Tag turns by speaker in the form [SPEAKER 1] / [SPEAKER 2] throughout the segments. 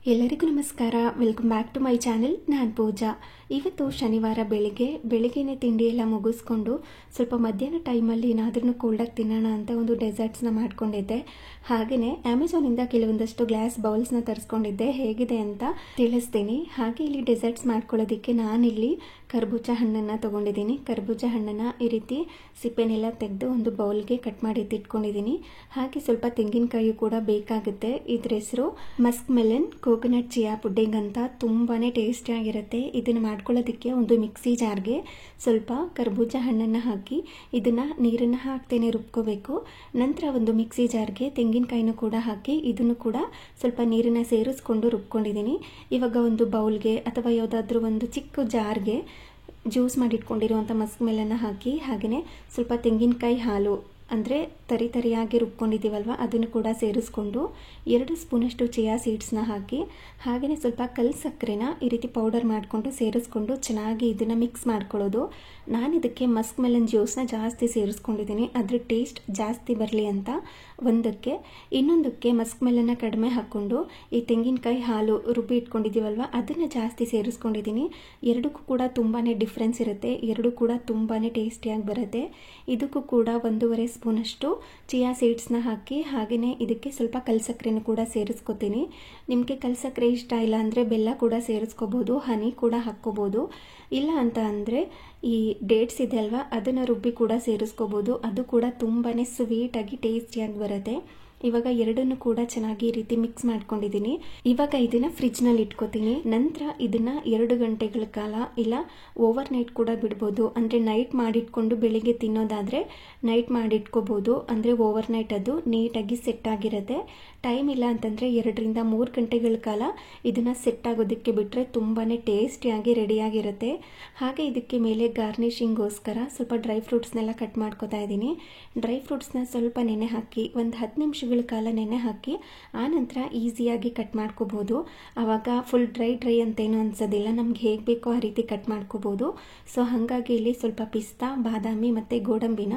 [SPEAKER 1] ಎಲ್ಲರಿಗೂ ನಮಸ್ಕಾರ. Welcome back to my channel. ನಾನು ಪೂಜಾ. ಇವತ್ತು ಶನಿವಾರ ಬೆಳಿಗ್ಗೆನೇ ತಿಂಡಿ ಎಲ್ಲ ಮುಗಿಸ್ಕೊಂಡು ಸ್ವಲ್ಪ ಮಧ್ಯಾಹ್ನ ಟೈಮಲ್ಲಿ ಏನಾದ್ರೂ ಕೋಲ್ಡಾಗಿ ತಿನ್ನೋಣ ಅಂತ ಒಂದು ಡೆಸರ್ಟ್ಸ್ನ ಮಾಡ್ಕೊಂಡಿದ್ದೆ. ಹಾಗೆಯೇ ಅಮೆಝಾನಿಂದ ಕೆಲವೊಂದಷ್ಟು ಗ್ಲಾಸ್ ಬೌಲ್ಸ್ನ ತರಿಸ್ಕೊಂಡಿದ್ದೆ. ಹೇಗಿದೆ ಅಂತ ತಿಳಿಸ್ತೀನಿ. ಹಾಗೆ ಇಲ್ಲಿ ಡೆಸರ್ಟ್ಸ್ ಮಾಡ್ಕೊಳ್ಳೋದಕ್ಕೆ ನಾನಿಲ್ಲಿ ಕರ್ಬೂಜ ಹಣ್ಣನ್ನು ತೊಗೊಂಡಿದ್ದೀನಿ. ಕರ್ಬೂಜ ಹಣ್ಣನ್ನು ಈ ರೀತಿ ಸಿಪ್ಪೆನೆಲ್ಲ ತೆಗೆದು ಒಂದು ಬೌಲ್ಗೆ ಕಟ್ ಮಾಡಿ ಇಟ್ಕೊಂಡಿದ್ದೀನಿ. ಹಾಗೆ ಸ್ವಲ್ಪ ತೆಂಗಿನಕಾಯಿ ಕೂಡ ಬೇಕಾಗುತ್ತೆ. ಇದ್ರ ಹೆಸರು Musk melon coconut chia pudding ಅಂತ. ತುಂಬಾನೇ ಟೇಸ್ಟಿಯಾಗಿರುತ್ತೆ. ಇದನ್ನು ಮಾಡ್ಕೊಳ್ಳೋದಕ್ಕೆ ಒಂದು ಮಿಕ್ಸಿ ಜಾರ್ಗೆ ಸ್ವಲ್ಪ ಕರ್ಬೂಜ ಹಣ್ಣನ್ನು ಹಾಕಿ ಇದನ್ನು ನೀರನ್ನು ಹಾಕ್ತೇನೆ ರುಬ್ಕೋಬೇಕು. ನಂತರ ಒಂದು ಮಿಕ್ಸಿ ಜಾರ್ಗೆ ತೆಂಗಿನಕಾಯಿನೂ ಕೂಡ ಹಾಕಿ ಇದನ್ನು ಕೂಡ ಸ್ವಲ್ಪ ನೀರನ್ನು ಸೇರಿಸ್ಕೊಂಡು ರುಬ್ಕೊಂಡಿದ್ದೀನಿ. ಇವಾಗ ಒಂದು ಬೌಲ್ಗೆ ಅಥವಾ ಯಾವುದಾದ್ರೂ ಒಂದು ಚಿಕ್ಕ ಜಾರ್ಗೆ ಜ್ಯೂಸ್ ಮಾಡಿಟ್ಕೊಂಡಿರುವಂಥ ಮಸ್ಕ್ ಮೆಲನ್ನ ಹಾಕಿ ಹಾಗೆಯೇ ಸ್ವಲ್ಪ ತೆಂಗಿನಕಾಯಿ ಹಾಲು ಅಂದರೆ ತರಿಯಾಗಿ ರುಬ್ಕೊಂಡಿದ್ದೀವಲ್ವ ಅದನ್ನು ಕೂಡ ಸೇರಿಸ್ಕೊಂಡು 2 ಸ್ಪೂನಷ್ಟು ಚಿಯಾ ಸೀಡ್ಸ್ನ ಹಾಕಿ ಹಾಗೆಯೇ ಸ್ವಲ್ಪ ಕಲ್ಲು ಸಕ್ಕರೆನ ಈ ರೀತಿ ಪೌಡರ್ ಮಾಡಿಕೊಂಡು ಸೇರಿಸ್ಕೊಂಡು ಚೆನ್ನಾಗಿ ಇದನ್ನು ಮಿಕ್ಸ್ ಮಾಡ್ಕೊಳ್ಳೋದು. ನಾನು ಇದಕ್ಕೆ ಮಸ್ಕ್ ಮೆಲನ್ ಜ್ಯೂಸ್ನ ಜಾಸ್ತಿ ಸೇರಿಸ್ಕೊಂಡಿದ್ದೀನಿ, ಅದ್ರ ಟೇಸ್ಟ್ ಜಾಸ್ತಿ ಬರಲಿ ಅಂತ ಒಂದಕ್ಕೆ. ಇನ್ನೊಂದಕ್ಕೆ ಮಸ್ಕ್ ಮೆಲನ್ನ ಕಡಿಮೆ ಹಾಕ್ಕೊಂಡು ಈ ತೆಂಗಿನಕಾಯಿ ಹಾಲು ರುಬ್ಬಿ ಇಟ್ಕೊಂಡಿದ್ದೀವಲ್ವ ಅದನ್ನು ಜಾಸ್ತಿ ಸೇರಿಸ್ಕೊಂಡಿದ್ದೀನಿ. ಎರಡಕ್ಕೂ ಕೂಡ ತುಂಬಾ ಡಿಫ್ರೆನ್ಸ್ ಇರುತ್ತೆ. ಎರಡೂ ಕೂಡ ತುಂಬಾ ಟೇಸ್ಟಿಯಾಗಿ ಬರುತ್ತೆ. ಇದಕ್ಕೂ ಕೂಡ 1.5 ಸ್ಪೂನಷ್ಟು ಚಿಯಾ ಸೀಡ್ಸ್ನ ಹಾಕಿ ಹಾಗೆಯೇ ಇದಕ್ಕೆ ಸ್ವಲ್ಪ ಕಲ್ಸಕ್ಕರೆನೂ ಕೂಡ ಸೇರಿಸ್ಕೊತೀನಿ. ನಿಮಗೆ ಕಲ್ಸಕ್ಕರೆ ಇಷ್ಟ ಇಲ್ಲ ಅಂದರೆ ಬೆಲ್ಲ ಕೂಡ ಸೇರಿಸ್ಕೋಬೋದು, ಹನಿ ಕೂಡ ಹಾಕ್ಕೋಬೋದು. ಇಲ್ಲ ಅಂತ ಅಂದರೆ ಈ ಡೇಟ್ಸ್ ಇದೆ ಅಲ್ವಾ ಅದನ್ನು ರುಬ್ಬಿ ಕೂಡ ಸೇರಿಸ್ಕೋಬೋದು. ಅದು ಕೂಡ ತುಂಬಾ ಸ್ವೀಟಾಗಿ ಟೇಸ್ಟಿಯಾಗಿ ಬರುತ್ತೆ. ಇವಾಗ ಎರಡನ್ನು ಕೂಡ ಚೆನ್ನಾಗಿ ಈ ರೀತಿ ಮಿಕ್ಸ್ ಮಾಡ್ಕೊಂಡಿದ್ದೀನಿ. ಇವಾಗ ಇದನ್ನ ಫ್ರಿಜ್ನಲ್ಲಿ ಇಟ್ಕೋತೀನಿ. ನಂತರ ಇದನ್ನ 2 ಗಂಟೆಗಳ ಕಾಲ ಇಲ್ಲ ಓವರ್ ನೈಟ್ ಕೂಡ ಬಿಡ್ಬೋದು. ಅಂದರೆ ನೈಟ್ ಮಾಡಿಟ್ಕೊಂಡು ಬೆಳಿಗ್ಗೆ ತಿನ್ನೋದಾದರೆ ನೈಟ್ ಮಾಡಿಟ್ಕೋಬೋದು. ಅಂದರೆ ಓವರ್ ನೈಟ್ ಅದು ನೀಟಾಗಿ ಸೆಟ್ ಆಗಿರುತ್ತೆ. ಟೈಮ್ ಇಲ್ಲ ಅಂತಂದರೆ 2ರಿಂದ 3 ಗಂಟೆಗಳ ಕಾಲ ಇದನ್ನು ಸೆಟ್ ಆಗೋದಕ್ಕೆ ಬಿಟ್ಟರೆ ತುಂಬಾ ಟೇಸ್ಟಿಯಾಗಿ ರೆಡಿಯಾಗಿರುತ್ತೆ. ಹಾಗೆ ಇದಕ್ಕೆ ಮೇಲೆ ಗಾರ್ನಿಷಿಂಗೋಸ್ಕರ ಸ್ವಲ್ಪ ಡ್ರೈ ಫ್ರೂಟ್ಸ್ನೆಲ್ಲ ಕಟ್ ಮಾಡ್ಕೋತಾ ಇದ್ದೀನಿ. ಡ್ರೈ ಫ್ರೂಟ್ಸ್ನ ಸ್ವಲ್ಪ ನೆನೆ ಹಾಕಿ ಒಂದು 10 ನಿಮಿಷ ಕಾಲ ನೆನೆ ಹಾಕಿ ಆ ನಂತರ ಈಸಿಯಾಗಿ ಕಟ್ ಮಾಡ್ಕೋಬಹುದು. ಆವಾಗ ಫುಲ್ ಡ್ರೈ ಅಂತೇನು ಅನ್ಸೋದಿಲ್ಲ. ನಮ್ಗೆ ಹೇಗೆ ಬೇಕೋ ಆ ರೀತಿ ಕಟ್ ಮಾಡ್ಕೋಬಹುದು. ಸೊ ಹಾಗಾಗಿ ಇಲ್ಲಿ ಸ್ವಲ್ಪ ಪಿಸ್ತಾ, ಬಾದಾಮಿ ಮತ್ತು ಗೋಡಂಬಿನ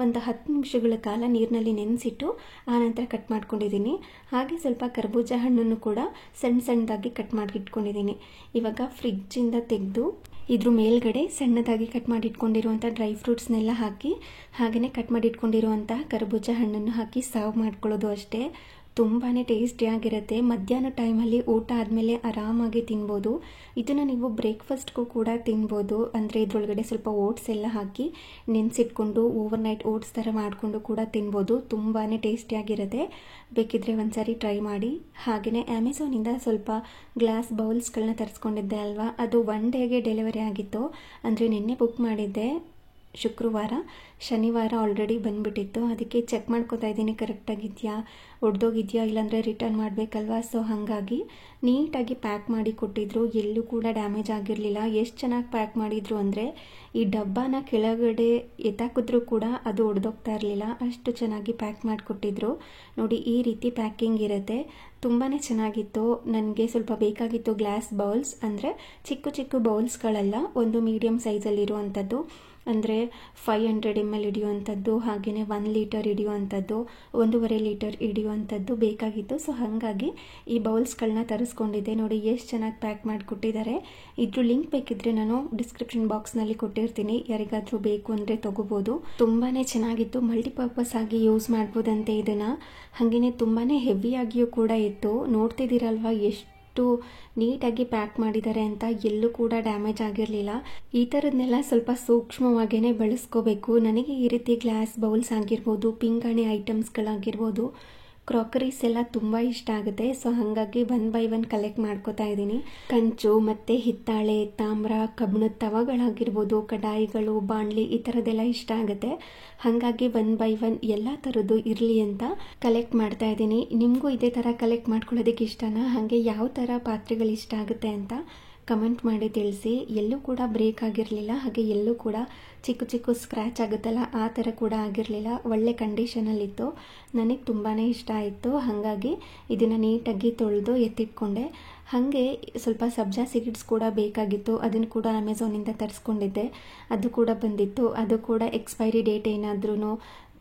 [SPEAKER 1] ಒಂದು 10 ನಿಮಿಷಗಳ ಕಾಲ ನೀರಿನಲ್ಲಿ ನೆನೆಸಿಟ್ಟು ಆ ನಂತರ ಕಟ್ ಮಾಡ್ಕೊಂಡಿದ್ದೀನಿ. ಹಾಗೆ ಸ್ವಲ್ಪ ಕರ್ಬೂಜ ಹಣ್ಣನ್ನು ಕೂಡ ಸಣ್ಣದಾಗಿ ಕಟ್ ಮಾಡಿ ಇಟ್ಕೊಂಡಿದ್ದೀನಿ. ಇವಾಗ ಫ್ರಿಜ್ಜಿಂದ ತೆಗೆದು ಇದ್ರ ಮೇಲ್ಗಡೆ ಸಣ್ಣದಾಗಿ ಕಟ್ ಮಾಡಿ ಇಟ್ಕೊಂಡಿರುವಂಥ ಡ್ರೈ ಫ್ರೂಟ್ಸ್ನೆಲ್ಲ ಹಾಕಿ ಹಾಗೆಯೇ ಕಟ್ ಮಾಡಿ ಇಟ್ಕೊಂಡಿರುವಂಥ ಕರ್ಬೂಜ ಹಣ್ಣನ್ನು ಹಾಕಿ ಸರ್ವ್ ಮಾಡ್ಕೊಳ್ಳೋದು ಅಷ್ಟೇ. ತುಂಬಾ ಟೇಸ್ಟಿಯಾಗಿರುತ್ತೆ. ಮಧ್ಯಾಹ್ನ ಟೈಮಲ್ಲಿ ಊಟ ಆದಮೇಲೆ ಆರಾಮಾಗಿ ತಿನ್ಬೋದು. ಇದನ್ನು ನೀವು ಬ್ರೇಕ್ಫಾಸ್ಟ್ಗೂ ಕೂಡ ತಿನ್ಬೋದು. ಅಂದರೆ ಇದರೊಳಗಡೆ ಸ್ವಲ್ಪ ಓಟ್ಸ್ ಎಲ್ಲ ಹಾಕಿ ನೆನೆಸಿಟ್ಕೊಂಡು ಓವರ್ ನೈಟ್ ಓಟ್ಸ್ ಥರ ಮಾಡಿಕೊಂಡು ಕೂಡ ತಿನ್ಬೋದು. ತುಂಬಾ ಟೇಸ್ಟಿಯಾಗಿರುತ್ತೆ. ಬೇಕಿದ್ರೆ ಒಂದ್ಸರಿ ಟ್ರೈ ಮಾಡಿ. ಹಾಗೆಯೇ ಅಮೆಝಾನಿಂದ ಸ್ವಲ್ಪ ಗ್ಲಾಸ್ ಬೌಲ್ಸ್ಗಳನ್ನ ತರಿಸ್ಕೊಂಡಿದ್ದೆ ಅಲ್ವಾ, ಅದು 1 ಡೇಗೆ ಡೆಲಿವರಿ ಆಗಿತ್ತು. ಅಂದರೆ ನಿನ್ನೆ ಬುಕ್ ಮಾಡಿದ್ದೆ ಶುಕ್ರವಾರ, ಶನಿವಾರ ಆಲ್ರೆಡಿ ಬಂದುಬಿಟ್ಟಿತ್ತು. ಅದಕ್ಕೆ ಚೆಕ್ ಮಾಡ್ಕೋತಾ ಇದ್ದೀನಿ ಕರೆಕ್ಟಾಗಿದೆಯಾ, ಒಡೆದೋಗಿದೆಯಾ, ಇಲ್ಲಾಂದರೆ ರಿಟರ್ನ್ ಮಾಡಬೇಕಲ್ವಾ. ಸೊ ಹಾಗಾಗಿ ನೀಟಾಗಿ ಪ್ಯಾಕ್ ಮಾಡಿ ಕೊಟ್ಟಿದ್ರು. ಎಲ್ಲೂ ಕೂಡ ಡ್ಯಾಮೇಜ್ ಆಗಿರಲಿಲ್ಲ. ಎಷ್ಟು ಚೆನ್ನಾಗಿ ಪ್ಯಾಕ್ ಮಾಡಿದ್ರು ಅಂದರೆ ಈ ಡಬ್ಬನ ಕೆಳಗಡೆ ಎತ್ತಾಕಿದ್ರೂ ಕೂಡ ಅದು ಒಡೆದೋಗ್ತಾ ಇರಲಿಲ್ಲ. ಅಷ್ಟು ಚೆನ್ನಾಗಿ ಪ್ಯಾಕ್ ಮಾಡಿಕೊಟ್ಟಿದ್ರು. ನೋಡಿ ಈ ರೀತಿ ಪ್ಯಾಕಿಂಗ್ ಇರುತ್ತೆ. ತುಂಬಾ ಚೆನ್ನಾಗಿತ್ತು. ನನಗೆ ಸ್ವಲ್ಪ ಬೇಕಾಗಿತ್ತು ಗ್ಲಾಸ್ ಬೌಲ್ಸ್, ಅಂದರೆ ಚಿಕ್ಕ ಬೌಲ್ಸ್ಗಳೆಲ್ಲ ಒಂದು ಮೀಡಿಯಮ್ ಸೈಜಲ್ಲಿರುವಂಥದ್ದು. ಅಂದರೆ 500 ml ಹಿಡಿಯುವಂಥದ್ದು, ಹಾಗೆಯೇ 1 ಲೀಟರ್ ಹಿಡಿಯುವಂಥದ್ದು, 1.5 ಲೀಟರ್ ಹಿಡಿಯುವಂಥದ್ದು ಬೇಕಾಗಿತ್ತು. ಸೊ ಹಾಗಾಗಿ ಈ ಬೌಲ್ಸ್ಗಳನ್ನ ತರಿಸ್ಕೊಂಡಿದ್ದೆ. ನೋಡಿ ಎಷ್ಟು ಚೆನ್ನಾಗಿ ಪ್ಯಾಕ್ ಮಾಡಿಕೊಟ್ಟಿದ್ದಾರೆ. ಇದ್ರ ಲಿಂಕ್ ಬೇಕಿದ್ರೆ ನಾನು ಡಿಸ್ಕ್ರಿಪ್ಷನ್ ಬಾಕ್ಸ್ನಲ್ಲಿ ಕೊಟ್ಟಿರ್ತೀನಿ. ಯಾರಿಗಾದರೂ ಬೇಕು ಅಂದರೆ ತೊಗೋಬೋದು. ತುಂಬಾ ಚೆನ್ನಾಗಿತ್ತು. ಮಲ್ಟಿಪರ್ಪಸ್ ಆಗಿ ಯೂಸ್ ಮಾಡ್ಬೋದಂತೆ ಇದನ್ನು. ಹಾಗೆಯೇ ತುಂಬಾ ಹೆವಿಯಾಗಿಯೂ ಕೂಡ ಇತ್ತು. ನೋಡ್ತಿದ್ದೀರಲ್ವ ಎಷ್ಟು ನೀಟಾಗಿ ಪ್ಯಾಕ್ ಮಾಡಿದ್ದಾರೆ ಅಂತ. ಎಲ್ಲೂ ಕೂಡ ಡ್ಯಾಮೇಜ್ ಆಗಿರಲಿಲ್ಲ. ಈ ಥರದನ್ನೆಲ್ಲ ಸ್ವಲ್ಪ ಸೂಕ್ಷ್ಮವಾಗಿಯೇ ಬಳಸ್ಕೋಬೇಕು. ನನಗೆ ಈ ರೀತಿ ಗ್ಲಾಸ್ ಬೌಲ್ಸ್ ಆಗಿರ್ಬೋದು, ಪಿಂಗಾಣಿ ಐಟಮ್ಸ್ಗಳಾಗಿರ್ಬೋದು, ಕ್ರಾಕರೀಸ್ ಎಲ್ಲ ತುಂಬ ಇಷ್ಟ ಆಗುತ್ತೆ. ಸೊ ಹಾಗಾಗಿ 1 by 1 ಕಲೆಕ್ಟ್ ಮಾಡ್ಕೋತಾ ಇದ್ದೀನಿ. ಕಂಚು ಮತ್ತು ಹಿತ್ತಾಳೆ, ತಾಮ್ರ, ಕಬ್ಬಿಣದ ತವಗಳಾಗಿರ್ಬೋದು, ಕಡಾಯಿಗಳು, ಬಾಣಲಿ ಈ ಥರದ್ದೆಲ್ಲ ಇಷ್ಟ ಆಗುತ್ತೆ. ಹಾಗಾಗಿ 1 by 1 ಎಲ್ಲ ಥರದ್ದು ಇರಲಿ ಅಂತ ಕಲೆಕ್ಟ್ ಮಾಡ್ತಾ ಇದ್ದೀನಿ. ನಿಮಗೂ ಇದೇ ಥರ ಕಲೆಕ್ಟ್ ಮಾಡ್ಕೊಳ್ಳೋದಕ್ಕೆ ಇಷ್ಟನಾ? ಹಾಗೆ ಯಾವ ಥರ ಪಾತ್ರೆಗಳು ಇಷ್ಟ ಆಗುತ್ತೆ ಅಂತ ಕಮೆಂಟ್ ಮಾಡಿ ತಿಳಿಸಿ. ಎಲ್ಲೂ ಕೂಡ ಬ್ರೇಕ್ ಆಗಿರಲಿಲ್ಲ. ಹಾಗೆ ಎಲ್ಲೂ ಕೂಡ ಚಿಕ್ಕ ಸ್ಕ್ರ್ಯಾಚ್ ಆಗುತ್ತಲ್ಲ ಆ ಥರ ಕೂಡ ಆಗಿರಲಿಲ್ಲ. ಒಳ್ಳೆ ಕಂಡೀಷನಲ್ಲಿತ್ತು. ನನಗೆ ತುಂಬಾ ಇಷ್ಟ ಆಯಿತು. ಹಾಗಾಗಿ ಇದನ್ನು ನೀಟಾಗಿ ತೊಳೆದು ಎತ್ತಿಟ್ಕೊಂಡೆ. ಹಾಗೆ ಸ್ವಲ್ಪ ಸಬ್ಜಾ ಸೀಡ್ಸ್ ಕೂಡ ಬೇಕಾಗಿತ್ತು. ಅದನ್ನು ಕೂಡ ಅಮೆಝಾನಿಂದ ತರಿಸ್ಕೊಂಡಿದ್ದೆ. ಅದು ಕೂಡ ಬಂದಿತ್ತು. ಅದು ಕೂಡ ಎಕ್ಸ್ಪೈರಿ ಡೇಟ್ ಏನಾದ್ರೂ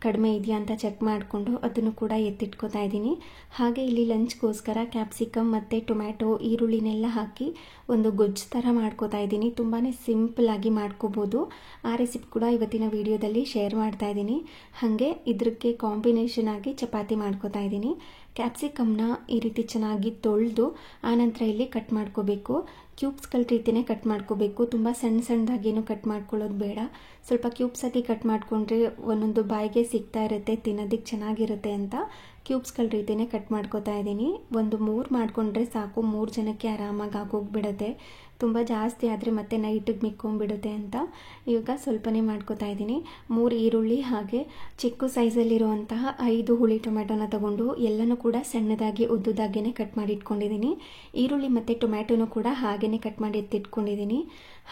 [SPEAKER 1] ಕಡಿಮೆ ಇದೆಯಾ ಅಂತ ಚೆಕ್ ಮಾಡಿಕೊಂಡು ಅದನ್ನು ಕೂಡ ಎತ್ತಿಟ್ಕೋತಾ ಇದ್ದೀನಿ. ಹಾಗೆ ಇಲ್ಲಿ ಲಂಚ್ಗೋಸ್ಕರ ಕ್ಯಾಪ್ಸಿಕಮ್ ಮತ್ತು ಟೊಮ್ಯಾಟೊ ಈರುಳ್ಳಿನೆಲ್ಲ ಹಾಕಿ ಒಂದು ಗೊಜ್ಜು ಥರ ಮಾಡ್ಕೋತಾ ಇದ್ದೀನಿ. ತುಂಬಾ ಸಿಂಪಲ್ಲಾಗಿ ಮಾಡ್ಕೋಬೋದು. ಆ ರೆಸಿಪಿ ಕೂಡ ಇವತ್ತಿನ ವಿಡಿಯೋದಲ್ಲಿ ಶೇರ್ ಮಾಡ್ತಾ ಇದ್ದೀನಿ. ಹಾಗೆ ಇದಕ್ಕೆ ಕಾಂಬಿನೇಷನ್ ಆಗಿ ಚಪಾತಿ ಮಾಡ್ಕೋತಾ ಇದ್ದೀನಿ. ಕ್ಯಾಪ್ಸಿಕಮ್ನ ಈ ರೀತಿ ಚೆನ್ನಾಗಿ ತೊಳೆದು ಆನಂತರ ಇಲ್ಲಿ ಕಟ್ ಮಾಡ್ಕೋಬೇಕು. ಕ್ಯೂಬ್ಸ್ಗಳ ರೀತಿಯೇ ಕಟ್ ಮಾಡ್ಕೋಬೇಕು. ತುಂಬ ಸಣ್ಣದಾಗೇನು ಕಟ್ ಮಾಡ್ಕೊಳ್ಳೋದು ಬೇಡ. ಸ್ವಲ್ಪ ಕ್ಯೂಬ್ಸಾಗಿ ಕಟ್ ಮಾಡಿಕೊಂಡ್ರೆ ಒಂದೊಂದು ಬಾಯಿಗೆ ಸಿಗ್ತಾ ಇರುತ್ತೆ, ತಿನ್ನೋದಕ್ಕೆ ಚೆನ್ನಾಗಿರುತ್ತೆ ಅಂತ ಕ್ಯೂಬ್ಸ್ಗಳ ರೀತಿಯೇ ಕಟ್ ಮಾಡ್ಕೋತಾ ಇದ್ದೀನಿ. ಒಂದು 3 ಮಾಡಿಕೊಂಡ್ರೆ ಸಾಕು, 3 ಜನಕ್ಕೆ ಆರಾಮಾಗಿ ಆಗೋಗ್ಬಿಡುತ್ತೆ. ತುಂಬ ಜಾಸ್ತಿ ಆದರೆ ಮತ್ತೆ ನೈಟಿಗೆ ಮಿಕ್ಕೊಂಬಿಡುತ್ತೆ ಅಂತ ಇವಾಗ ಸ್ವಲ್ಪನೇ ಮಾಡ್ಕೋತಾ ಇದ್ದೀನಿ. 3 ಈರುಳ್ಳಿ ಹಾಗೆ ಚಿಕ್ಕ ಸೈಜಲ್ಲಿರುವಂತಹ 5 ಹುಳಿ ಟೊಮ್ಯಾಟೊನ ತಗೊಂಡು ಎಲ್ಲನೂ ಕೂಡ ಸಣ್ಣದಾಗಿ ಉದ್ದುದಾಗೇ ಕಟ್ ಮಾಡಿ ಇಟ್ಕೊಂಡಿದ್ದೀನಿ. ಈರುಳ್ಳಿ ಮತ್ತು ಟೊಮ್ಯಾಟೊನೂ ಕೂಡ ಹಾಗೇ ಕಟ್ ಮಾಡಿ ಎತ್ತಿಟ್ಕೊಂಡಿದ್ದೀನಿ.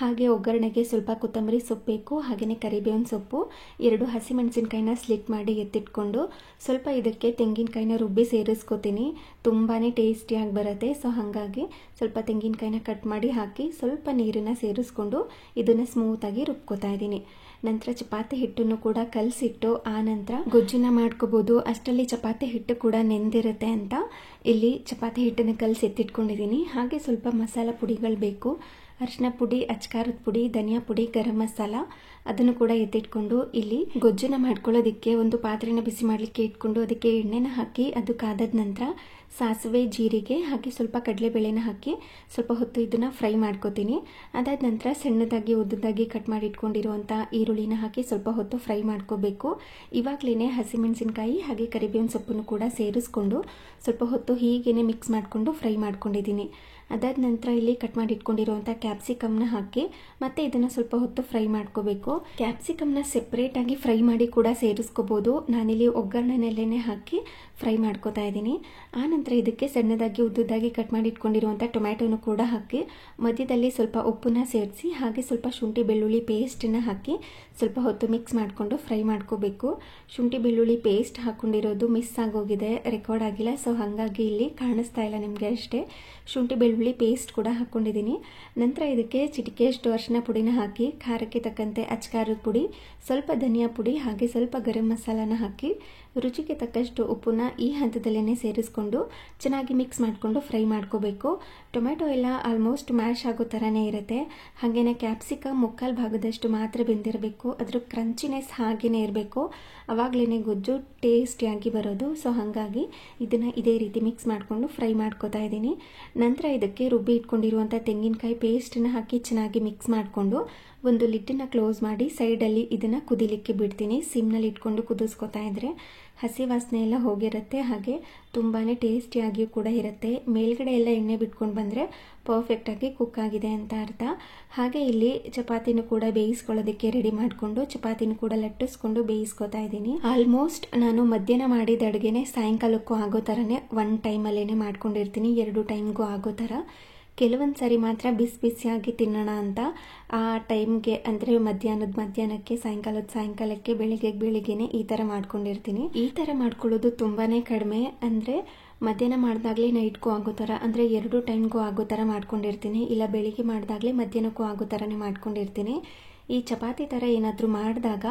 [SPEAKER 1] ಹಾಗೆ ಒಗ್ಗರಣೆಗೆ ಸ್ವಲ್ಪ ಕೊತ್ತಂಬರಿ ಸೊಪ್ಪು ಬೇಕು, ಹಾಗೆಯೇ ಕರಿಬೇವಿನ ಸೊಪ್ಪು, 2 ಹಸಿಮೆಣಸಿನ್ಕಾಯಿನ ಸ್ಲಿಟ್ ಮಾಡಿ ಎತ್ತಿಟ್ಕೊಂಡು ಸ್ವಲ್ಪ ಇದಕ್ಕೆ ತೆಂಗಿನಕಾಯಿನ ರುಬ್ಬಿ ಸೇರಿಸ್ಕೋತೀನಿ. ತುಂಬಾ ಟೇಸ್ಟಿಯಾಗಿ ಬರುತ್ತೆ. ಸೊ ಹಾಗಾಗಿ ಸ್ವಲ್ಪ ತೆಂಗಿನಕಾಯಿನ ಕಟ್ ಮಾಡಿ ಹಾಕಿ ಸ್ವಲ್ಪ ನೀರನ್ನು ಸೇರಿಸ್ಕೊಂಡು ಇದನ್ನು ಸ್ಮೂತಾಗಿ ರುಬ್ಕೋತಾ ಇದ್ದೀನಿ. ನಂತರ ಚಪಾತಿ ಹಿಟ್ಟನ್ನು ಕೂಡ ಕಲಸಿಟ್ಟು ಆ ನಂತರ ಗೊಜ್ಜನ್ನ ಮಾಡ್ಕೋಬೋದು. ಅಷ್ಟರಲ್ಲಿ ಚಪಾತಿ ಹಿಟ್ಟು ಕೂಡ ನೆಂದಿರುತ್ತೆ ಅಂತ ಇಲ್ಲಿ ಚಪಾತಿ ಹಿಟ್ಟನ್ನು ಕಲಸಿ ಎತ್ತಿಟ್ಕೊಂಡಿದ್ದೀನಿ. ಹಾಗೆ ಸ್ವಲ್ಪ ಮಸಾಲ ಪುಡಿಗಳು ಬೇಕು. ಅರಿಶಿನ ಪುಡಿ, ಅಚ್ಕಾರದ ಪುಡಿ, ಧನಿಯಾ ಪುಡಿ, ಗರಂ ಮಸಾಲ ಅದನ್ನು ಕೂಡ ಎತ್ತಿಟ್ಕೊಂಡು ಇಲ್ಲಿ ಗೊಜ್ಜನ್ನ ಮಾಡ್ಕೊಳ್ಳೋದಕ್ಕೆ ಒಂದು ಪಾತ್ರೆನ ಬಿಸಿ ಮಾಡಲಿಕ್ಕೆ ಇಟ್ಕೊಂಡು ಅದಕ್ಕೆ ಎಣ್ಣೆನ ಹಾಕಿ ಅದು ಕಾದಾದ ನಂತರ ಸಾಸಿವೆ, ಜೀರಿಗೆ ಹಾಗೆ ಸ್ವಲ್ಪ ಕಡಲೆಬೇಳೆನ ಹಾಕಿ ಸ್ವಲ್ಪ ಹೊತ್ತು ಇದನ್ನು ಫ್ರೈ ಮಾಡ್ಕೋತೀನಿ. ಅದಾದ ನಂತರ ಸಣ್ಣದಾಗಿ ಉದ್ದದಾಗಿ ಕಟ್ ಮಾಡಿ ಇಟ್ಕೊಂಡಿರುವಂಥ ಈರುಳ್ಳಿನ ಹಾಕಿ ಸ್ವಲ್ಪ ಹೊತ್ತು ಫ್ರೈ ಮಾಡ್ಕೋಬೇಕು. ಇವಾಗಲೇ ಹಸಿಮೆಣಸಿನ್ಕಾಯಿ ಹಾಗೆ ಕರಿಬೇವಿನ ಸೊಪ್ಪನ್ನು ಕೂಡ ಸೇರಿಸ್ಕೊಂಡು ಸ್ವಲ್ಪ ಹೊತ್ತು ಹೀಗೇನೆ ಮಿಕ್ಸ್ ಮಾಡಿಕೊಂಡು ಫ್ರೈ ಮಾಡ್ಕೊಂಡಿದ್ದೀನಿ. ಅದಾದ ನಂತರ ಇಲ್ಲಿ ಕಟ್ ಮಾಡಿ ಇಟ್ಕೊಂಡಿರುವಂಥ ಕ್ಯಾಪ್ಸಿಕಮ್ನ ಹಾಕಿ ಮತ್ತೆ ಇದನ್ನು ಸ್ವಲ್ಪ ಹೊತ್ತು ಫ್ರೈ ಮಾಡ್ಕೋಬೇಕು. ಕ್ಯಾಪ್ಸಿಕಮ್ನ ಸೆಪ್ರೇಟಾಗಿ ಫ್ರೈ ಮಾಡಿ ಕೂಡ ಸೇರಿಸ್ಕೋಬೋದು. ನಾನಿಲ್ಲಿ ಒಗ್ಗರಣೆನಲ್ಲೇ ಹಾಕಿ ಫ್ರೈ ಮಾಡ್ಕೋತಾ ಇದ್ದೀನಿ. ಆನಂತರ ಇದಕ್ಕೆ ಸಣ್ಣದಾಗಿ ಉದ್ದುದಾಗಿ ಕಟ್ ಮಾಡಿ ಇಟ್ಕೊಂಡಿರುವಂಥ ಟೊಮ್ಯಾಟೊನು ಕೂಡ ಹಾಕಿ ಮಧ್ಯದಲ್ಲಿ ಸ್ವಲ್ಪ ಉಪ್ಪನ್ನ ಸೇರಿಸಿ ಹಾಗೆ ಸ್ವಲ್ಪ ಶುಂಠಿ ಬೆಳ್ಳುಳ್ಳಿ ಪೇಸ್ಟನ್ನು ಹಾಕಿ ಸ್ವಲ್ಪ ಹೊತ್ತು ಮಿಕ್ಸ್ ಮಾಡಿಕೊಂಡು ಫ್ರೈ ಮಾಡ್ಕೋಬೇಕು. ಶುಂಠಿ ಬೆಳ್ಳುಳ್ಳಿ ಪೇಸ್ಟ್ ಹಾಕ್ಕೊಂಡಿರೋದು ಮಿಸ್ ಆಗೋಗಿದೆ, ರೆಕಾರ್ಡ್ ಆಗಿಲ್ಲ. ಸೊ ಹಾಗಾಗಿ ಇಲ್ಲಿ ಕಾಣಿಸ್ತಾ ಇಲ್ಲ ನಿಮಗೆ ಅಷ್ಟೇ. ಶುಂಠಿ ಬೆಳ್ಳುಳ್ಳಿ ಪೇಸ್ಟ್ ಕೂಡ ಹಾಕ್ಕೊಂಡಿದ್ದೀನಿ. ನಂತರ ಇದಕ್ಕೆ ಚಿಟಿಕೆಯಷ್ಟು ಅರಿಶಿನ ಪುಡಿನ ಹಾಕಿ ಖಾರಕ್ಕೆ ತಕ್ಕಂತೆ ಅಚ್ಕಾರದ ಪುಡಿ, ಸ್ವಲ್ಪ ಧನಿಯಾ ಪುಡಿ ಹಾಗೆ ಸ್ವಲ್ಪ ಗರಂ ಮಸಾಲಾನ ಹಾಕಿ ರುಚಿಗೆ ತಕ್ಕಷ್ಟು ಉಪ್ಪನ್ನ ಈ ಹಂತದಲ್ಲೇ ಸೇರಿಸ್ಕೊಂಡು ಚೆನ್ನಾಗಿ ಮಿಕ್ಸ್ ಮಾಡಿಕೊಂಡು ಫ್ರೈ ಮಾಡ್ಕೋಬೇಕು. ಟೊಮೆಟೊ ಎಲ್ಲ ಆಲ್ಮೋಸ್ಟ್ ಮ್ಯಾಶ್ ಆಗೋ ಥರನೇ ಇರುತ್ತೆ. ಹಾಗೆಯೇ ಕ್ಯಾಪ್ಸಿಕಮ್ ಮುಕ್ಕಾಲು ಭಾಗದಷ್ಟು ಮಾತ್ರ ಬೆಂದಿರಬೇಕು. ಅದ್ರ ಕ್ರಂಚಿನೆಸ್ ಹಾಗೇ ಇರಬೇಕು, ಆವಾಗಲೇ ಗೊಜ್ಜು ಟೇಸ್ಟಿಯಾಗಿ ಬರೋದು. ಸೊ ಹಾಗಾಗಿ ಇದನ್ನು ಇದೇ ರೀತಿ ಮಿಕ್ಸ್ ಮಾಡಿಕೊಂಡು ಫ್ರೈ ಮಾಡ್ಕೋತಾ ಇದ್ದೀನಿ. ನಂತರ ಇದಕ್ಕೆ ರುಬ್ಬಿ ಇಟ್ಕೊಂಡಿರುವಂಥ ತೆಂಗಿನಕಾಯಿ ಪೇಸ್ಟನ್ನು ಹಾಕಿ ಚೆನ್ನಾಗಿ ಮಿಕ್ಸ್ ಮಾಡಿಕೊಂಡು ಒಂದು ಲಿಡ್ಡನ್ನು ಕ್ಲೋಸ್ ಮಾಡಿ ಸೈಡಲ್ಲಿ ಇದನ್ನು ಕುದಿಲಿಕ್ಕೆ ಬಿಡ್ತೀನಿ. ಸಿಮ್ನಲ್ಲಿ ಇಟ್ಕೊಂಡು ಕುದಿಸ್ಕೊತಾ ಇದ್ದರೆ ಹಸಿ ವಾಸನೆ ಎಲ್ಲ ಹೋಗಿರುತ್ತೆ, ಹಾಗೆ ತುಂಬಾ ಟೇಸ್ಟಿಯಾಗಿಯೂ ಕೂಡ ಇರುತ್ತೆ. ಮೇಲ್ಗಡೆ ಎಲ್ಲ ಎಣ್ಣೆ ಬಿಟ್ಕೊಂಡು ಬಂದರೆ ಪರ್ಫೆಕ್ಟಾಗಿ ಕುಕ್ ಆಗಿದೆ ಅಂತ ಅರ್ಥ. ಹಾಗೆ ಇಲ್ಲಿ ಚಪಾತಿನೂ ಕೂಡ ಬೇಯಿಸ್ಕೊಳ್ಳೋದಕ್ಕೆ ರೆಡಿ ಮಾಡಿಕೊಂಡು ಚಪಾತಿನೂ ಕೂಡ ಲಟ್ಟಿಸ್ಕೊಂಡು ಬೇಯಿಸ್ಕೊತಾ ಇದ್ದೀನಿ. ಆಲ್ಮೋಸ್ಟ್ ನಾನು ಮಧ್ಯಾಹ್ನ ಮಾಡಿದ ಅಡುಗೆನೇ ಸಾಯಂಕಾಲಕ್ಕೂ ಆಗೋ ಥರನೇ 1 ಟೈಮಲ್ಲೇ ಮಾಡ್ಕೊಂಡಿರ್ತೀನಿ, 2 ಟೈಮ್ಗೂ ಆಗೋ ಥರ. ಕೆಲವೊಂದು ಸಾರಿ ಮಾತ್ರ ಬಿಸಿ ಬಿಸಿಯಾಗಿ ತಿನ್ನೋಣ ಅಂತ ಆ ಟೈಮ್ಗೆ ಅಂದರೆ ಮಧ್ಯಾಹ್ನಕ್ಕೆ, ಸಾಯಂಕಾಲಕ್ಕೆ, ಬೆಳಿಗ್ಗೆನೆ ಈ ಥರ ಮಾಡ್ಕೊಂಡಿರ್ತೀನಿ. ಈ ಥರ ಮಾಡ್ಕೊಳ್ಳೋದು ತುಂಬಾ ಕಡಿಮೆ. ಅಂದರೆ ಮಧ್ಯಾಹ್ನ ಮಾಡಿದಾಗಲೇ ನೈಟ್ಗೂ ಆಗೋ ಥರ, ಅಂದರೆ 2 ಟೈಮ್ಗೂ ಆಗೋ ಥರ ಮಾಡ್ಕೊಂಡಿರ್ತೀನಿ. ಇಲ್ಲ ಬೆಳಿಗ್ಗೆ ಮಾಡಿದಾಗಲೇ ಮಧ್ಯಾಹ್ನಕ್ಕೂ ಆಗೋ ಥರನೇ ಮಾಡ್ಕೊಂಡಿರ್ತೀನಿ. ಈ ಚಪಾತಿ ಥರ ಏನಾದರೂ ಮಾಡಿದಾಗ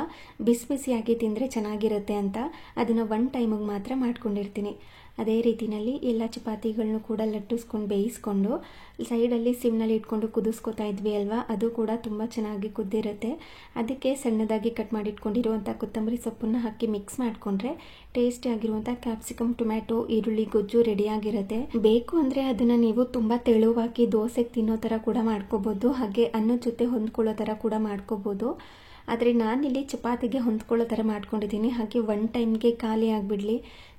[SPEAKER 1] ಬಿಸಿ ಬಿಸಿಯಾಗಿ ತಿಂದರೆ ಚೆನ್ನಾಗಿರುತ್ತೆ ಅಂತ ಅದನ್ನು 1 ಟೈಮಿಗೆ ಮಾತ್ರ ಮಾಡ್ಕೊಂಡಿರ್ತೀನಿ. ಅದೇ ರೀತಿಯಲ್ಲಿ ಎಲ್ಲ ಚಪಾತಿಗಳನ್ನೂ ಕೂಡ ಲಟ್ಟಿಸ್ಕೊಂಡು ಬೇಯಿಸ್ಕೊಂಡು ಸೈಡಲ್ಲಿ ಸಿಮ್ನಲ್ಲಿ ಇಟ್ಕೊಂಡು ಕುದಿಸ್ಕೊತಾ ಇದ್ವಿ ಅಲ್ವಾ, ಅದು ಕೂಡ ತುಂಬ ಚೆನ್ನಾಗಿ ಕುದ್ದಿರುತ್ತೆ. ಅದಕ್ಕೆ ಸಣ್ಣದಾಗಿ ಕಟ್ ಮಾಡಿ ಇಟ್ಕೊಂಡಿರುವಂಥ ಕೊತ್ತಂಬರಿ ಸೊಪ್ಪನ್ನು ಹಾಕಿ ಮಿಕ್ಸ್ ಮಾಡಿಕೊಂಡ್ರೆ ಟೇಸ್ಟಿ ಆಗಿರುವಂಥ ಕ್ಯಾಪ್ಸಿಕಮ್ ಟೊಮ್ಯಾಟೊ ಈರುಳ್ಳಿ ಗೊಜ್ಜು ರೆಡಿಯಾಗಿರುತ್ತೆ. ಬೇಕು ಅಂದರೆ ಅದನ್ನು ನೀವು ತುಂಬ ತೆಳುವಾಗಿ ದೋಸೆಗೆ ತಿನ್ನೋ ಥರ ಕೂಡ ಮಾಡ್ಕೋಬೋದು, ಹಾಗೆ ಅನ್ನದ ಜೊತೆ ಹೊಂದ್ಕೊಳ್ಳೋ ಥರ ಕೂಡ ಮಾಡ್ಕೋಬೋದು. ಆದರೆ ನಾನಿಲ್ಲಿ ಚಪಾತಿಗೆ ಹೊಂದ್ಕೊಳ್ಳೋ ಥರ ಮಾಡ್ಕೊಂಡಿದ್ದೀನಿ. ಹಾಗೆ 1 ಟೈಮ್ಗೆ ಖಾಲಿ ಆಗಿಬಿಡಲಿ,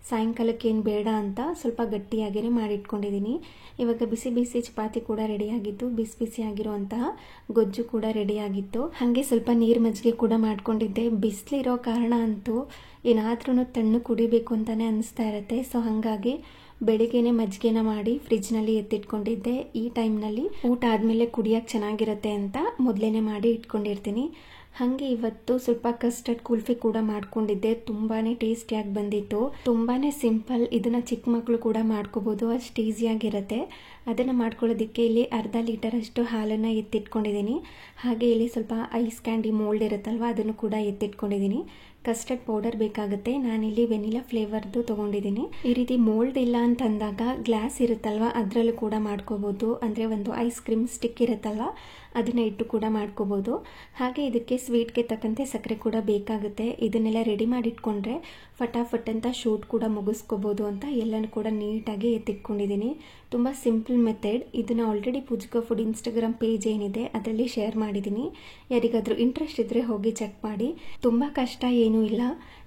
[SPEAKER 1] ಸಾಯಂಕಾಲಕ್ಕೆ ಏನು ಬೇಡ ಅಂತ ಸ್ವಲ್ಪ ಗಟ್ಟಿಯಾಗೇ ಮಾಡಿಟ್ಕೊಂಡಿದ್ದೀನಿ. ಇವಾಗ ಬಿಸಿ ಬಿಸಿ ಚಪಾತಿ ಕೂಡ ರೆಡಿಯಾಗಿತ್ತು, ಬಿಸಿ ಬಿಸಿಯಾಗಿರುವಂತಹ ಗೊಜ್ಜು ಕೂಡ ರೆಡಿಯಾಗಿತ್ತು. ಹಾಗೆ ಸ್ವಲ್ಪ ನೀರು ಮಜ್ಜಿಗೆ ಕೂಡ ಮಾಡ್ಕೊಂಡಿದ್ದೆ. ಬಿಸಿಲಿರೋ ಕಾರಣ ಅಂತೂ ಏನಾದ್ರೂ ತಣ್ಣು ಕುಡಿಬೇಕು ಅಂತಲೇ ಅನಿಸ್ತಾ ಇರುತ್ತೆ. ಸೊ ಹಾಗಾಗಿ ಬೆಳಿಗ್ಗೆನೆ ಮಜ್ಜಿಗೆನ ಮಾಡಿ ಫ್ರಿಜ್ನಲ್ಲಿ ಎತ್ತಿಟ್ಕೊಂಡಿದ್ದೆ. ಈ ಟೈಮ್ನಲ್ಲಿ ಊಟ ಆದಮೇಲೆ ಕುಡಿಯೋಕ್ಕೆ ಚೆನ್ನಾಗಿರುತ್ತೆ ಅಂತ ಮೊದಲೇ ಮಾಡಿ ಇಟ್ಕೊಂಡಿರ್ತೀನಿ. ಹಾಗೆ ಇವತ್ತು ಸ್ವಲ್ಪ ಕಸ್ಟರ್ಡ್ ಕುಲ್ಫಿ ಕೂಡ ಮಾಡ್ಕೊಂಡಿದ್ದೆ. ತುಂಬಾ ಟೇಸ್ಟಿಯಾಗಿ ಬಂದಿತ್ತು. ತುಂಬಾ ಸಿಂಪಲ್, ಇದನ್ನು ಚಿಕ್ಕ ಮಕ್ಕಳು ಕೂಡ ಮಾಡ್ಕೋಬೋದು, ಅಷ್ಟು ಈಸಿಯಾಗಿರುತ್ತೆ. ಅದನ್ನು ಮಾಡ್ಕೊಳ್ಳೋದಕ್ಕೆ ಇಲ್ಲಿ ಅರ್ಧ ಲೀಟರಷ್ಟು ಹಾಲನ್ನು ಎತ್ತಿಟ್ಕೊಂಡಿದ್ದೀನಿ. ಹಾಗೆ ಇಲ್ಲಿ ಸ್ವಲ್ಪ ಐಸ್ ಕ್ಯಾಂಡಿ ಮೋಲ್ಡ್ ಇರುತ್ತಲ್ವ, ಅದನ್ನು ಕೂಡ ಎತ್ತಿಟ್ಕೊಂಡಿದ್ದೀನಿ. ಕಸ್ಟರ್ಡ್ ಪೌಡರ್ ಬೇಕಾಗುತ್ತೆ. ನಾನಿಲ್ಲಿ ವೆನಿಲಾ ಫ್ಲೇವರ್ದು ತೊಗೊಂಡಿದ್ದೀನಿ. ಈ ರೀತಿ ಮೋಲ್ಡ್ ಇಲ್ಲ ಅಂತಂದಾಗ ಗ್ಲಾಸ್ ಇರುತ್ತಲ್ವ ಅದರಲ್ಲೂ ಕೂಡ ಮಾಡ್ಕೋಬೋದು. ಅಂದರೆ ಒಂದು ಐಸ್ ಕ್ರೀಮ್ ಸ್ಟಿಕ್ ಇರುತ್ತಲ್ವ ಅದನ್ನು ಇಟ್ಟು ಕೂಡ ಮಾಡ್ಕೋಬೋದು. ಹಾಗೆ ಇದಕ್ಕೆ ಸ್ವೀಟ್ಗೆ ತಕ್ಕಂತೆ ಸಕ್ಕರೆ ಕೂಡ ಬೇಕಾಗುತ್ತೆ. ಇದನ್ನೆಲ್ಲ ರೆಡಿ ಮಾಡಿ ಇಟ್ಕೊಂಡ್ರೆ ಫಟಾಫಟ್ ಅಂತ ಶೂಟ್ ಕೂಡ ಮುಗಿಸ್ಕೋಬೋದು ಅಂತ ಎಲ್ಲನೂ ಕೂಡ ನೀಟಾಗಿ ಎತ್ತಿಟ್ಕೊಂಡಿದ್ದೀನಿ. ತುಂಬ ಸಿಂಪಲ್ ಮೆಥಡ್. ಇದನ್ನು ಆಲ್ರೆಡಿ ಪೂಜಿಕಾ ಫುಡ್ ಇನ್ಸ್ಟಾಗ್ರಾಮ್ ಪೇಜ್ ಏನಿದೆ ಅದರಲ್ಲಿ ಶೇರ್ ಮಾಡಿದ್ದೀನಿ. ಯಾರಿಗಾದರೂ ಇಂಟ್ರೆಸ್ಟ್ ಇದ್ದರೆ ಹೋಗಿ ಚೆಕ್ ಮಾಡಿ. ತುಂಬ ಕಷ್ಟ ಏನೂ ಇಲ್ಲ.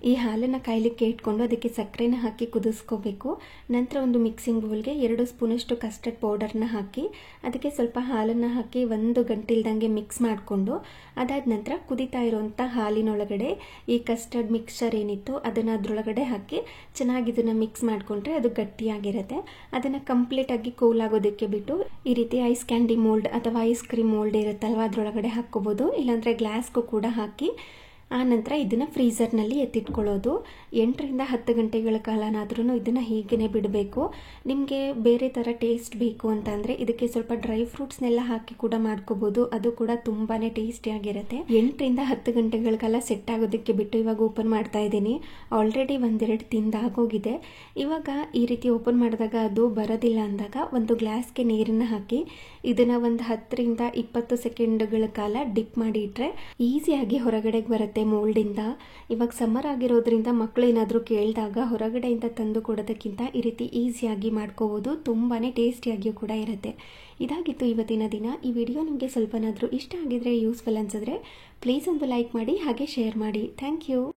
[SPEAKER 1] ಈ ಹಾಲನ್ನು ಕಾಯಲಿಕ್ಕೆ ಇಟ್ಕೊಂಡು ಅದಕ್ಕೆ ಸಕ್ಕರೆನ ಹಾಕಿ ಕುದಿಸ್ಕೋಬೇಕು. ನಂತರ ಒಂದು ಮಿಕ್ಸಿಂಗ್ ಬೌಲ್ಗೆ 2 ಸ್ಪೂನಷ್ಟು ಕಸ್ಟರ್ಡ್ ಪೌಡರ್ನ ಹಾಕಿ ಅದಕ್ಕೆ ಸ್ವಲ್ಪ ಹಾಲನ್ನು ಹಾಕಿ 1 ಗಂಟೆ ಇಲ್ದಂಗೆ ಮಿಕ್ಸ್ ಮಾಡಿಕೊಂಡು ಅದಾದ ನಂತರ ಕುದೀತಾ ಇರುವಂಥ ಹಾಲಿನೊಳಗಡೆ ಈ ಕಸ್ಟರ್ಡ್ ಮಿಕ್ಸ್ಚರ್ ಏನಿತ್ತು ಅದನ್ನು ಅದರೊಳಗಡೆ ಹಾಕಿ ಚೆನ್ನಾಗಿ ಇದನ್ನು ಮಿಕ್ಸ್ ಮಾಡಿಕೊಂಡ್ರೆ ಅದು ಗಟ್ಟಿಯಾಗಿರುತ್ತೆ. ಅದನ್ನು ಕಂಪ್ಲೀಟಾಗಿ ಕೂಲ್ ಆಗೋದಕ್ಕೆ ಬಿಟ್ಟು ಈ ರೀತಿ ಐಸ್ ಕ್ಯಾಂಡಿ ಮೋಲ್ಡ್ ಅಥವಾ ಐಸ್ ಕ್ರೀಮ್ ಮೋಲ್ಡ್ ಇರುತ್ತಲ್ವ ಅದರೊಳಗಡೆ ಹಾಕ್ಕೋಬೋದು. ಇಲ್ಲಾಂದರೆ ಗ್ಲಾಸ್ಗೂ ಕೂಡ ಹಾಕಿ ಆ ನಂತರ ಇದನ್ನು ಫ್ರೀಝರ್ನಲ್ಲಿ ಎತ್ತಿಟ್ಕೊಳ್ಳೋದು. 8 ರಿಂದ 10 ಗಂಟೆಗಳ ಕಾಲನಾದ್ರೂ ಇದನ್ನು ಹೀಗೇ ಬಿಡಬೇಕು. ನಿಮಗೆ ಬೇರೆ ಥರ ಟೇಸ್ಟ್ ಬೇಕು ಅಂತಂದರೆ ಇದಕ್ಕೆ ಸ್ವಲ್ಪ ಡ್ರೈ ಫ್ರೂಟ್ಸ್ನೆಲ್ಲ ಹಾಕಿ ಕೂಡ ಮಾಡ್ಕೋಬೋದು. ಅದು ಕೂಡ ತುಂಬಾ ಟೇಸ್ಟಿಯಾಗಿರುತ್ತೆ. 8 ರಿಂದ 10 ಗಂಟೆಗಳ ಕಾಲ ಸೆಟ್ ಆಗೋದಕ್ಕೆ ಬಿಟ್ಟು ಇವಾಗ ಓಪನ್ ಮಾಡ್ತಾ ಇದ್ದೀನಿ. ಆಲ್ರೆಡಿ 1-2 ತಿಂದಾಗೋಗಿದೆ. ಇವಾಗ ಈ ರೀತಿ ಓಪನ್ ಮಾಡಿದಾಗ ಅದು ಬರೋದಿಲ್ಲ ಅಂದಾಗ ಒಂದು ಗ್ಲಾಸ್ಗೆ ನೀರನ್ನು ಹಾಕಿ ಇದನ್ನು ಒಂದು 10 ರಿಂದ 20 ಸೆಕೆಂಡ್ಗಳ ಕಾಲ ಡಿಪ್ ಮಾಡಿ ಇಟ್ಟರೆ ಈಸಿಯಾಗಿ ಹೊರಗಡೆಗೆ ಬರುತ್ತೆ ಮೋಲ್ಡಿಂದ. ಇವಾಗ ಸಮ್ಮರ್ ಆಗಿರೋದ್ರಿಂದ ಮಕ್ಕಳು ಏನಾದರೂ ಕೇಳಿದಾಗ ಹೊರಗಡೆಯಿಂದ ತಂದು ಕೊಡೋದಕ್ಕಿಂತ ಈ ರೀತಿ ಈಸಿಯಾಗಿ ಮಾಡ್ಕೋಬೋದು. ತುಂಬಾ ಟೇಸ್ಟಿಯಾಗಿಯೂ ಕೂಡ ಇರುತ್ತೆ. ಇದಾಗಿತ್ತು ಇವತ್ತಿನ ದಿನ. ಈ ವಿಡಿಯೋ ನಿಮಗೆ ಸ್ವಲ್ಪನಾದರೂ ಇಷ್ಟ ಆಗಿದ್ರೆ ಯೂಸ್ಫುಲ್ ಅನ್ಸಿದ್ರೆ ಪ್ಲೀಸ್ ಒಂದು ಲೈಕ್ ಮಾಡಿ ಹಾಗೆ ಶೇರ್ ಮಾಡಿ. Thank you.